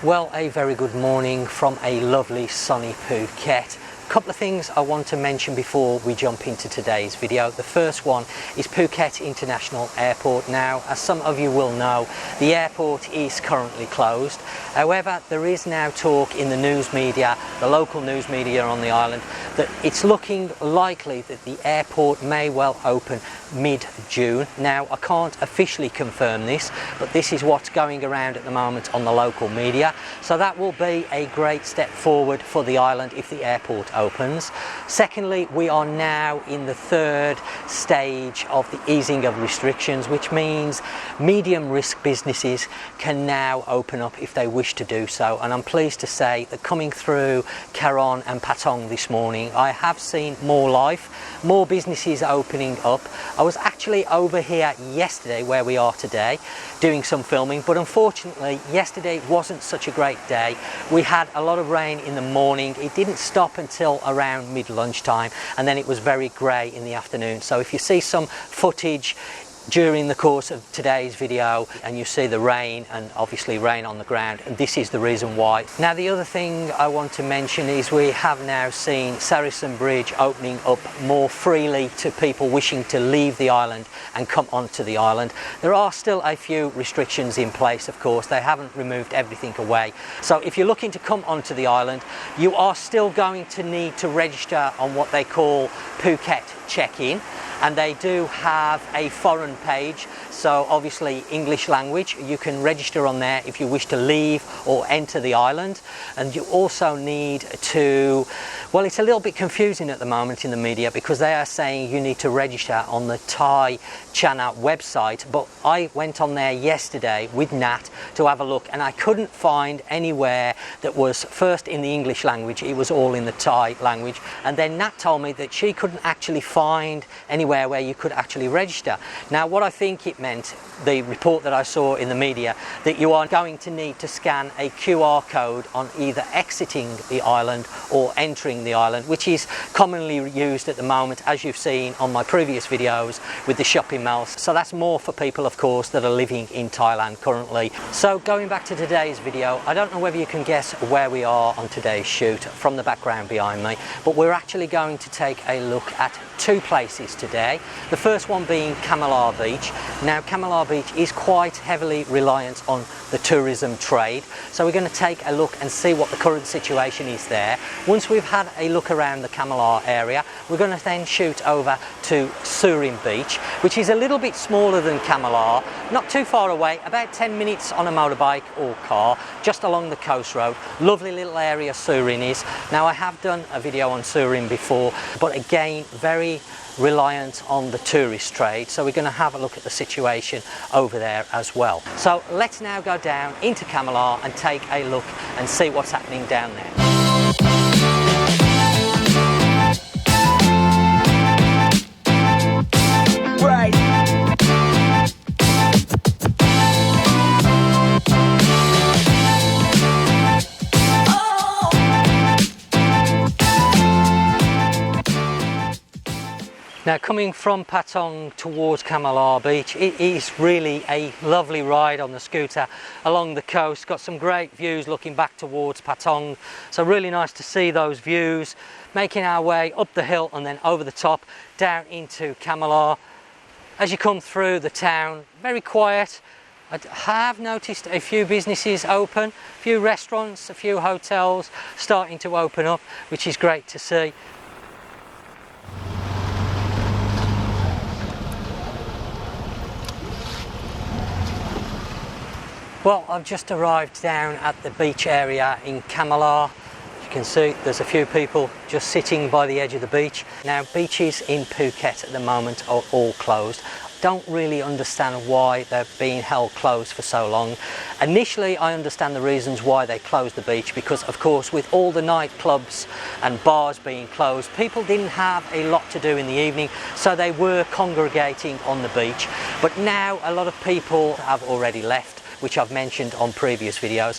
Well, a very good morning from a lovely sunny Phuket. A couple of things I want to mention before we jump into today's video. The first one is Phuket International Airport. Now, as some of you will know, the airport is currently closed. However, there is now talk in the news media, the local news media on the island, that it's looking likely that the airport may well open mid-June. Now, I can't officially confirm this, but this is what's going around at the moment on the local media. So that will be a great step forward for the island if the airport opens. Secondly, we are now in the third stage of the easing of restrictions, which means medium risk businesses can now open up if they wish to do so. And I'm pleased to say that coming through Karon and Patong this morning, I have seen more life, more businesses opening up. I was actually over here yesterday where we are today doing some filming, but unfortunately yesterday wasn't such a great day. We had a lot of rain in the morning. It didn't stop until around mid-lunchtime, and then it was very grey in the afternoon. So if you see some footage during the course of today's video and you see the rain and obviously rain on the ground, and this is the reason why. Now, the other thing I want to mention is we have now seen Sarasin Bridge opening up more freely to people wishing to leave the island and come onto the island. There are still a few restrictions in place, of course. They haven't removed everything away. So if you're looking to come onto the island, you are still going to need to register on what they call Phuket check-in. And they do have a foreign page, so obviously English language. You can register on there if you wish to leave or enter the island. And you also need to, well, it's a little bit confusing at the moment in the media because they are saying you need to register on the Thai Channel website, but I went on there yesterday with Nat to have a look, and I couldn't find anywhere that was first in the English language. It was all in the Thai language, and then Nat told me that she couldn't actually find anywhere where you could actually register. Now, what I think it meant, the report that I saw in the media, that you are going to need to scan a QR code on either exiting the island or entering the island, which is commonly used at the moment, as you've seen on my previous videos with the shopping malls. So that's more for people, of course, that are living in Thailand currently. So going back to today's video, I don't know whether you can guess where we are on today's shoot from the background behind me, but we're actually going to take a look at two places today. The first one being Kamala Beach. Now, Kamala Beach is quite heavily reliant on the tourism trade, so we're going to take a look and see what the current situation is there. Once we've had a look around the Kamala area, we're going to then shoot over to Surin Beach, which is a little bit smaller than Kamala, not too far away, about 10 minutes on a motorbike or car, just along the coast road. Lovely little area Surin is. Now, I have done a video on Surin before, but again, very reliant on the tourist trade, so we're going to have a look at the situation over there as well. So let's now go down into Camelot and take a look and see what's happening down there. Right. Now, coming from Patong towards Kamala Beach, it is really a lovely ride on the scooter along the coast. Got some great views looking back towards Patong, so really nice to see those views. Making our way up the hill and then over the top down into Kamala. As you come through the town, very quiet. I have noticed a few businesses open, a few restaurants, a few hotels starting to open up, which is great to see. Well, I've just arrived down at the beach area in Kamala. As you can see, there's a few people just sitting by the edge of the beach. Now, beaches in Phuket at the moment are all closed. Don't really understand why they're being held closed for so long. Initially, I understand the reasons why they closed the beach, because of course with all the nightclubs and bars being closed, people didn't have a lot to do in the evening, so they were congregating on the beach. But now a lot of people have already left, which I've mentioned on previous videos.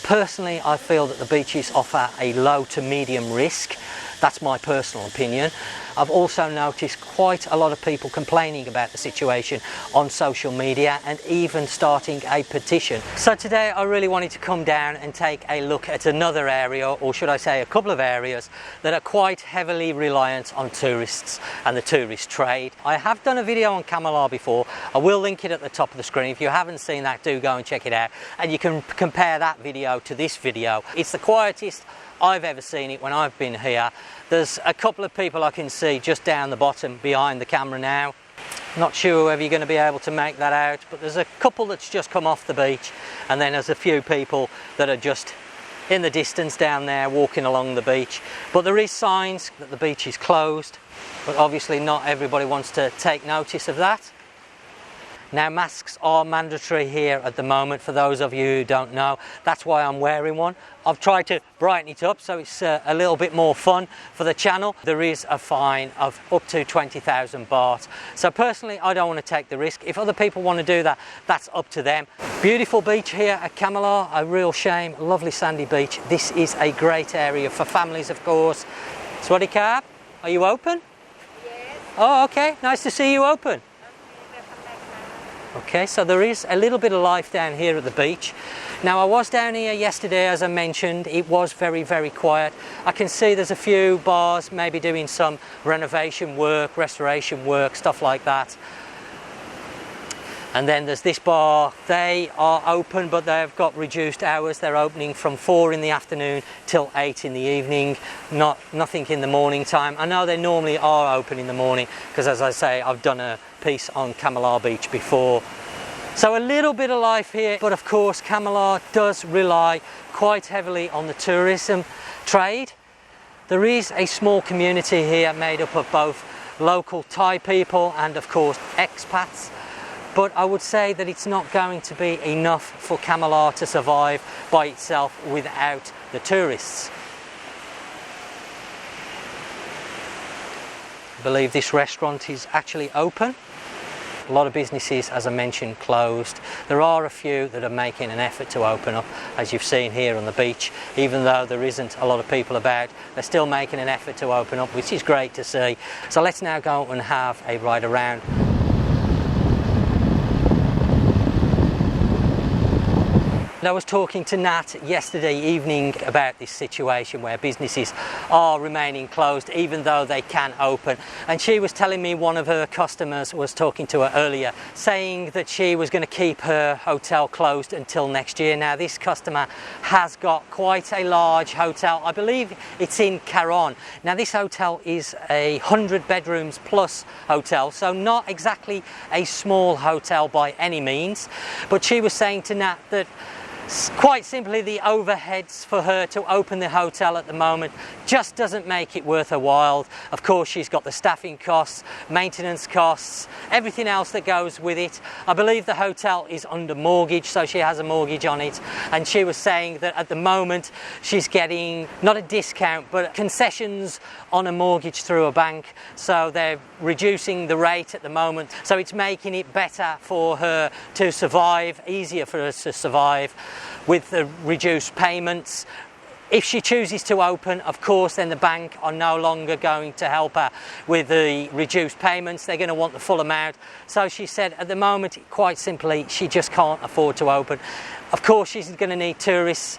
Personally, I feel that the beaches offer a low to medium risk. That's my personal opinion. I've also noticed quite a lot of people complaining about the situation on social media and even starting a petition. So today I really wanted to come down and take a look at another area, or should I say a couple of areas, that are quite heavily reliant on tourists and the tourist trade. I have done a video on Camelot before. I will link it at the top of the screen. If you haven't seen that, do go and check it out, and you can compare that video to this video. It's the quietest I've ever seen it when I've been here. There's a couple of people I can see just down the bottom behind the camera now. Not sure whether you're going to be able to make that out, but there's a couple that's just come off the beach, and then there's a few people that are just in the distance down there walking along the beach. But there is signs that the beach is closed, but obviously not everybody wants to take notice of that. Now, masks are mandatory here at the moment, for those of you who don't know. That's why I'm wearing one. I've tried to brighten it up so it's a little bit more fun for the channel. There is a fine of up to 20,000 baht. So personally, I don't want to take the risk. If other people want to do that, that's up to them. Beautiful beach here at Camelot, a real shame, lovely sandy beach. This is a great area for families, of course. Swadee Krab, are you open? Yes. Oh, okay, nice to see you open. Okay, so there is a little bit of life down here at the beach. Now, I was down here yesterday, as I mentioned. It was very, very quiet. I can see there's a few bars maybe doing some renovation work, restoration work, stuff like that. And then there's this bar. They are open, but they've got reduced hours. They're opening from 4 in the afternoon till 8 in the evening, nothing in the morning time. I know they normally are open in the morning because, as I say, I've done a piece on Kamala Beach before. So a little bit of life here, but of course Camelot does rely quite heavily on the tourism trade. There is a small community here made up of both local Thai people and of course expats. But I would say that it's not going to be enough for Camelot to survive by itself without the tourists. I believe this restaurant is actually open. A lot of businesses, as I mentioned, closed. There are a few that are making an effort to open up, as you've seen here on the beach. Even though there isn't a lot of people about, they're still making an effort to open up, which is great to see. So let's now go and have a ride around. I was talking to Nat yesterday evening about this situation where businesses are remaining closed even though they can open, and she was telling me one of her customers was talking to her earlier saying that she was going to keep her hotel closed until next year. Now, this customer has got quite a large hotel. I believe it's in Caron. Now, this hotel is a 100 bedrooms plus hotel, so not exactly a small hotel by any means, but she was saying to Nat that quite simply the overheads for her to open the hotel at the moment just doesn't make it worth her while. Of course, she's got the staffing costs, maintenance costs, everything else that goes with it. I believe the hotel is under mortgage, so she has a mortgage on it, and she was saying that at the moment she's getting not a discount but concessions on a mortgage through a bank, so they're reducing the rate at the moment, so it's making it better for her to survive, easier for her to survive with the reduced payments. If she chooses to open, of course, then the bank are no longer going to help her with the reduced payments. They're going to want the full amount. So she said at the moment, quite simply, she just can't afford to open. Of course, she's going to need tourists.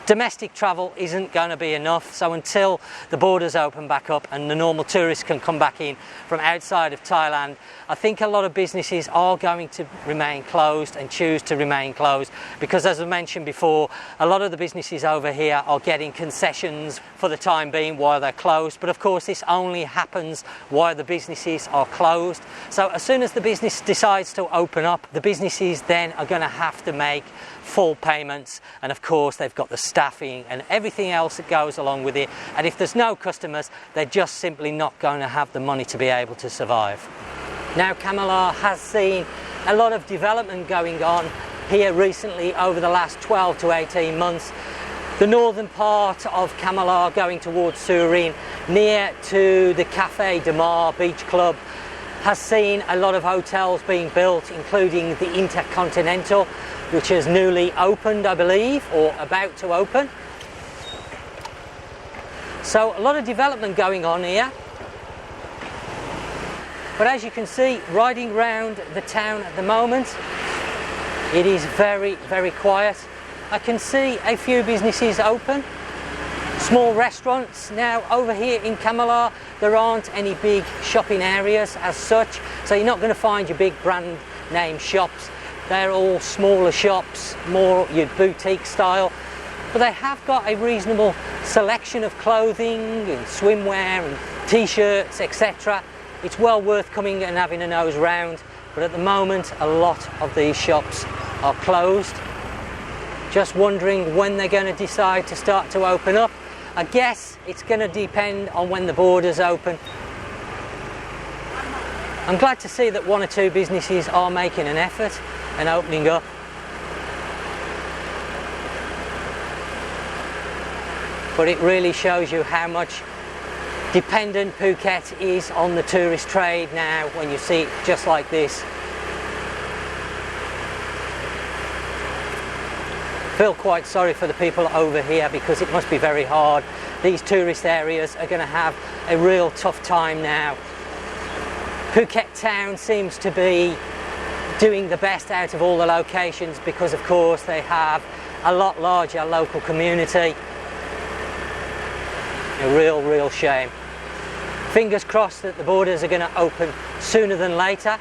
Domestic travel isn't going to be enough, so until the borders open back up and the normal tourists can come back in from outside of Thailand, I think a lot of businesses are going to remain closed and choose to remain closed because, as I mentioned before, a lot of the businesses over here are getting concessions for the time being while they're closed. But of course, this only happens while the businesses are closed. So as soon as the business decides to open up, the businesses then are going to have to make full payments, and of course they've got the staffing and everything else that goes along with it, and if there's no customers, they're just simply not going to have the money to be able to survive. Now, Camelot has seen a lot of development going on here recently over the last 12 to 18 months. The northern part of Camelot going towards Surin, near to the Café de Mar Beach Club, has seen a lot of hotels being built, including the Intercontinental, which is newly opened, I believe, or about to open. So a lot of development going on here. But as you can see, riding round the town at the moment, it is very, very quiet. I can see a few businesses open, small restaurants. Now over here in Camelot, there aren't any big shopping areas as such, so you're not going to find your big brand name shops. They're all smaller shops, more your boutique style, but they have got a reasonable selection of clothing and swimwear and t-shirts, etc. It's well worth coming and having a nose round, but at the moment a lot of these shops are closed. Just wondering when they're going to decide to start to open up. I guess it's going to depend on when the borders open. I'm glad to see that one or two businesses are making an effort and opening up. But it really shows you how much dependent Phuket is on the tourist trade now when you see it just like this. Feel quite sorry for the people over here because it must be very hard. These tourist areas are going to have a real tough time now. Phuket town seems to be doing the best out of all the locations because of course they have a lot larger local community. A real shame. Fingers crossed that the borders are going to open sooner than later.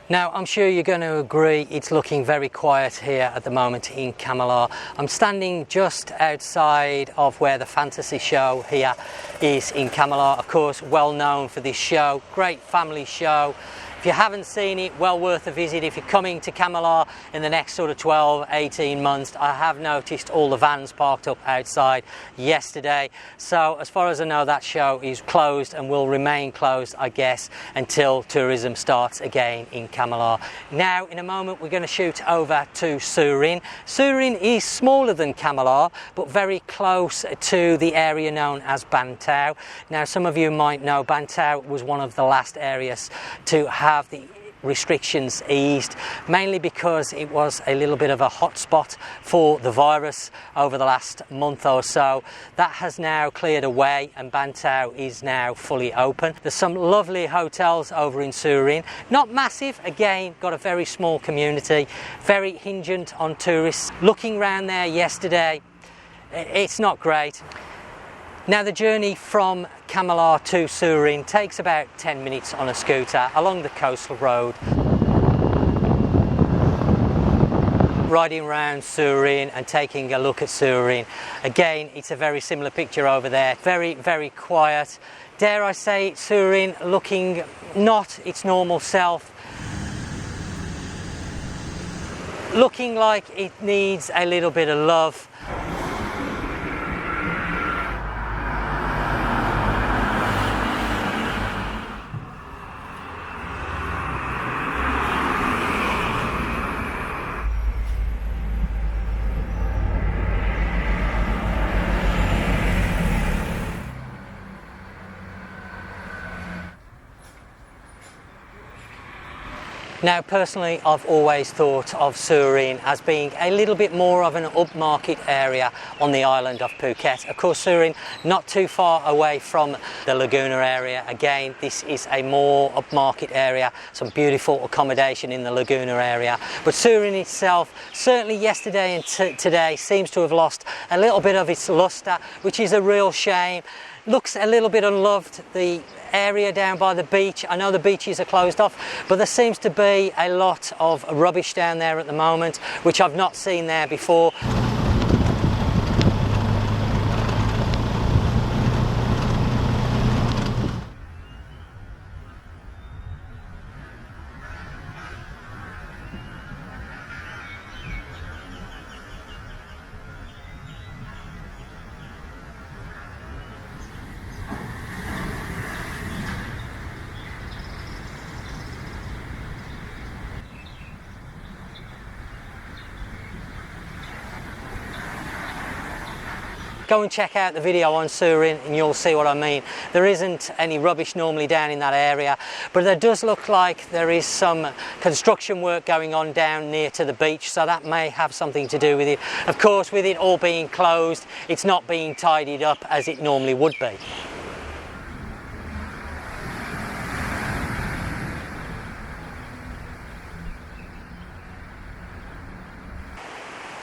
Now I'm sure you're going to agree it's looking very quiet here at the moment in Camelot. I'm standing just outside of where the fantasy show here is in Camelot. Of course, well known for this show, great family show. If you haven't seen it, well worth a visit. If you're coming to Camelot in the next sort of 12-18 months, I have noticed all the vans parked up outside yesterday. So as far as I know, that show is closed and will remain closed, I guess, until tourism starts again in Camelot. Now, in a moment, we're going to shoot over to Surin. Surin is smaller than Camelot, but very close to the area known as Ban Tao. Now, some of you might know Ban Tao was one of the last areas to have the restrictions eased, mainly because it was a little bit of a hotspot for the virus over the last month or so. That has now cleared away and Ban Tao is now fully open. There's some lovely hotels over in Surin, not massive, again got a very small community, very hingent on tourists. Looking around there yesterday, it's not great. Now the journey from Camelot to Surin takes about 10 minutes on a scooter along the coastal road. Riding around Surin and taking a look at Surin. Again, it's a very similar picture over there. Very quiet. Dare I say it, Surin looking not its normal self. Looking like it needs a little bit of love. Now personally, I've always thought of Surin as being a little bit more of an upmarket area on the island of Phuket. Of course, Surin not too far away from the Laguna area. Again, this is a more upmarket area, some beautiful accommodation in the Laguna area. But Surin itself, certainly yesterday and today, seems to have lost a little bit of its luster, which is a real shame. Looks a little bit unloved, the area down by the beach. I know the beaches are closed off, but there seems to be a lot of rubbish down there at the moment, which I've not seen there before. Go and check out the video on Surin and you'll see what I mean. There isn't any rubbish normally down in that area, but there does look like there is some construction work going on down near to the beach, so that may have something to do with it. Of course, with it all being closed, it's not being tidied up as it normally would be.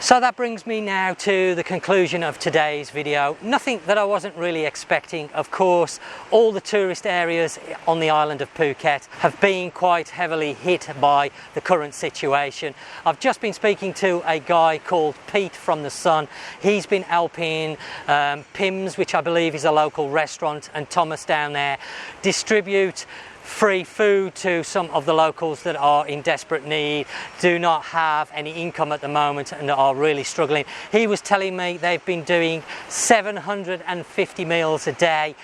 So that brings me now to the conclusion of today's video. Nothing that I wasn't really expecting. Of course, all the tourist areas on the island of Phuket have been quite heavily hit by the current situation. I've just been speaking to a guy called Pete from the Sun. He's been helping Pim's, which I believe is a local restaurant, and Thomas down there distribute free food to some of the locals that are in desperate need, do not have any income at the moment and are really struggling. He was telling me they've been doing 750 meals a day.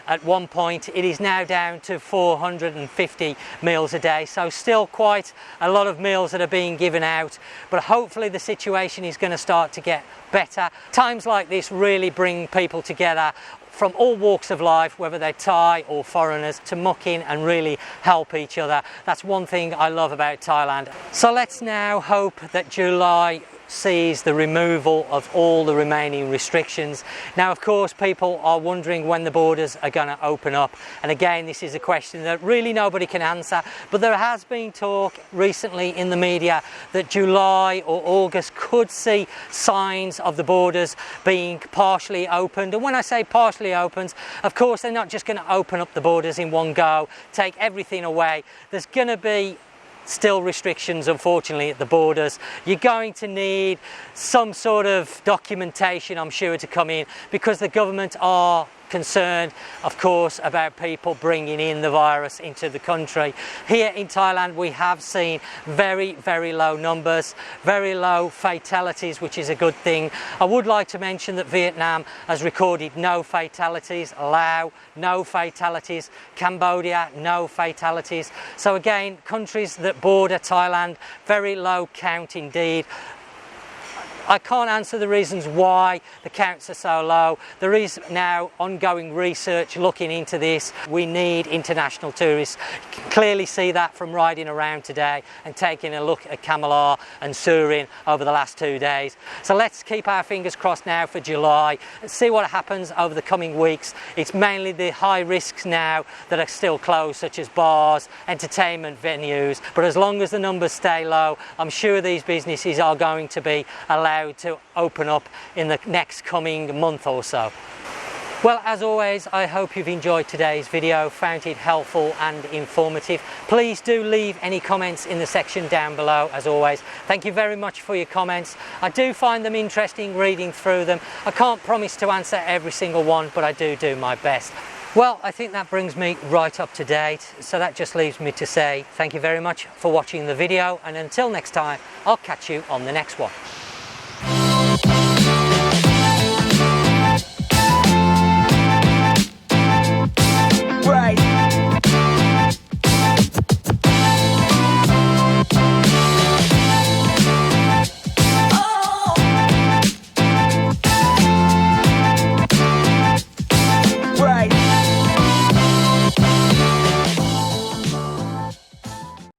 At one point it is now down to 450 meals a day, so still quite a lot of meals that are being given out, but hopefully the situation is going to start to get better. Times like this really bring people together from all walks of life, whether they're Thai or foreigners, to muck in and really help each other. That's one thing I love about Thailand. So let's now hope that July sees the removal of all the remaining restrictions. Now, of course, people are wondering when the borders are going to open up, and again, this is a question that really nobody can answer, but there has been talk recently in the media that July or August could see signs of the borders being partially opened. And when I say partially opened, of course, they're not just going to open up the borders in one go, take everything away. There's going to be still restrictions, unfortunately, at the borders. You're going to need some sort of documentation, I'm sure, to come in, because the government are concerned, of course, about people bringing in the virus into the country. Here in Thailand, we have seen very, very low numbers, very low fatalities, which is a good thing. I would like to mention that Vietnam has recorded no fatalities, Laos, no fatalities, Cambodia, no fatalities. So again, countries that border Thailand, very low count indeed. I can't answer the reasons why the counts are so low. There is now ongoing research looking into this. We need international tourists. You can clearly see that from riding around today and taking a look at Camelot and Surin over the last 2 days. So let's keep our fingers crossed now for July and see what happens over the coming weeks. It's mainly the high risks now that are still closed, such as bars, entertainment venues. But as long as the numbers stay low, I'm sure these businesses are going to be allowed to open up in the next coming month or so. Well, as always, I hope you've enjoyed today's video, found it helpful and informative. Please do leave any comments in the section down below, as always. Thank you very much for your comments. I do find them interesting reading through them. I can't promise to answer every single one, but I do my best. Well, I think that brings me right up to date, so that just leaves me to say thank you very much for watching the video, and until next time, I'll catch you on the next one.